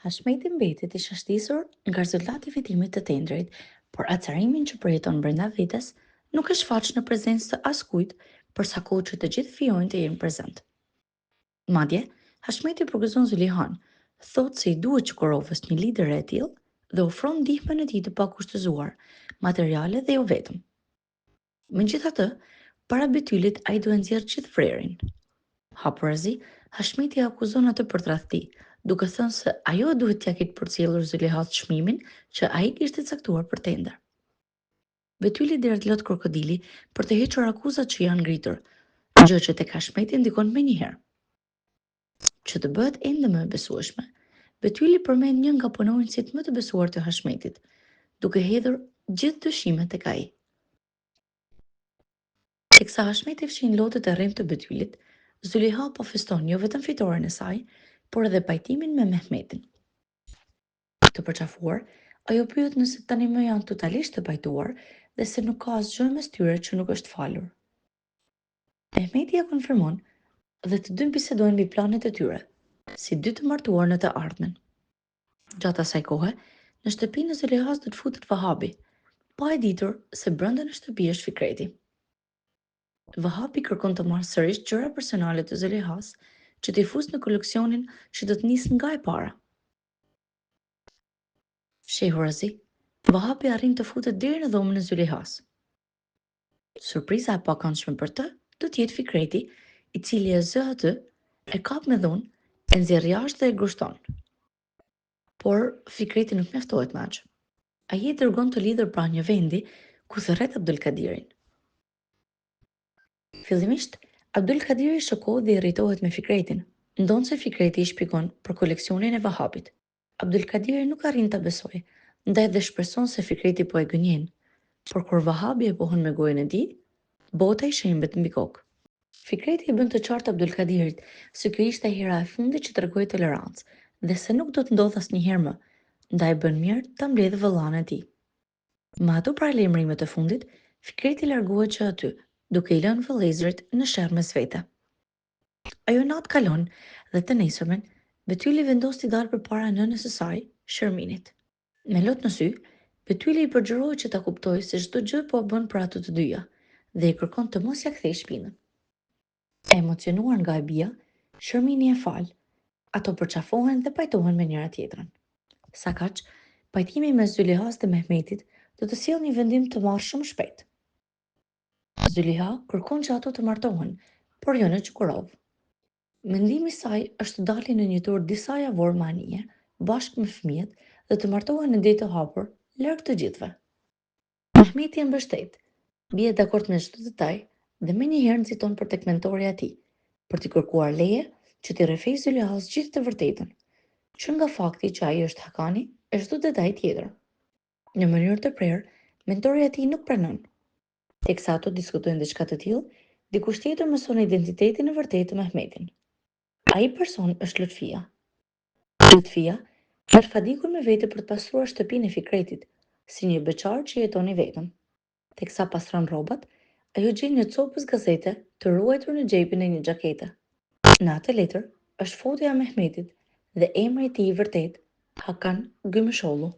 Hashmeti mbetet i shashtisur nga rezultati i fitimit të tendrit, por atësarimin që përjeton brenda vetes nuk e shfaq në prezencë të askujt për sa kohë që të gjithë fillojnë të jenë prezent. Madje, Hashmeti përgëzon Zulihan, thotë se i duhet Çukurovës një lider e tillë dhe ofron ndihmën e tij të pakushtëzuar, materiale dhe jo vetëm. Megjithatë, para Bethylit ai duhet nxjerrë gjithë vrerin. Hapurazi, Hashmeti akuzon atë për tradhti, duke thënë se ajo duhet t'ia ketë përcjellur Zulihas çmimin që ai kishte caktuar për tender. Bethyli derdhlot krokodili për të hequr akuzat që janë ngritur, gjë që tek Hashmeti ndikon menjëherë. Që të bëhet ende më e besueshme, Bethyli përmend një nga punonjësit më të besuar të Hashmetit, duke hedhur gjithë dyshimet tek ai. Teksa Hashmeti fshin lotët e rrem të Bethylit, Zuliha po feston jo vetëm fitoren e saj, por edhe pajtimin me Mehmetin. Të përqafuar, ajo pyet nëse tani më janë totalisht të pajtuar dhe se nuk ka asgjë mes tyre që nuk është falur. Mehmeti ja konfirmon dhe të dy bisedojnë mbi planet e tyre, si dy të martuar në të ardhmen. Gjatë asaj kohe, në shtëpinë e Zulihas do të futet Vahabi, pa e ditur se brenda në shtëpi është Fikreti. Vahabi kërkon të marrë sërish gjëra personale të Zulihas që t'i fusë në koleksionin që do të nisë nga e para. Shehurazi, Vahabi arrin të futet deri në dhomën e Zulihas. Surpriza e pakëndshme për të do të jetë Fikreti, i cili e zë atë, e kap me dhunë, e nxjerr jashtë dhe e grushton. Por Fikreti nuk mjaftohet me aq. Ai e dërgon të lidhur pranë një vendi ku thërret Abdulkadirin. Fillimisht, Abdulkadiri shokohet dhe irritohet me Fikretin, ndonse Fikreti i shpjegon për koleksionin e Vahabit. Abdulkadiri nuk arrin ta besojë, ndaj dhe shpreson se Fikreti po e gënjen, por kur Vahabi e pohon me gojën e tij, bota i shembet mbi kokë. Fikreti i bën të qartë Abdulkadirit se kjo ishte hera e fundit që tregoi tolerancë dhe se nuk do të ndodhë asnjëherë më, ndaj bën mirë ta mbledhë vëllain e tij. Me ato paralajmërimet e fundit, Fikreti largohet që aty, duke i lënë vëllezërit në sherr mes vete. Ajo natë kalon dhe të nesërmen, Bethyli vendos t'i dalë përpara nënës së saj, Sherminit. Me lot në sy, Bethyli i përgjëroi që ta kuptojë se çdo gjë po bën për ato të dyja dhe i kërkon të mos ja kthejë shpinën. E emocionuar nga e bia, Shermini e fal. Ato përqafohen dhe pajtohen me njëra tjetrën. Sa kaq, pajtimi mes Zulihas dhe Mehmetit do të sjellë një vendim të marrë shumë shpejt. Zuliha kërkon që ato të martohen, por jo në Çukurov. Mendimi i saj është të dalin në një tur disa javor me anije, bashkë me fëmijët dhe të martohen në ditë të hapur, larg të gjithëve. Mehmeti e mbështet, bie dakord me çdo detaj dhe menjëherë nxiton për tek mentorja e tij, për t'i kërkuar leje që t'i rrefejë Zulihas gjithë të vërtetën, që nga fakti që ai është Hakani e çdo detaj tjetër. Në mënyrë të prerë, mentorja e tij nuk pranon. Teksa ato diskutojnë diçka të tillë, dikush tjetër mëson identitetin e vërtetë të Mehmetin. Ai person është Lutfia. Lutfia merr Fadikun me vete për të pastruar shtëpinë e Fikretit, si një beqar që jeton i vetëm. Teksa pastron rrobat, ajo gjen një copës gazete të ruajtur në xhepin e një xhakete. Në atë letër është fotoja e Mehmetit dhe emri i tij i vërtet, Hakan Gymëshollu.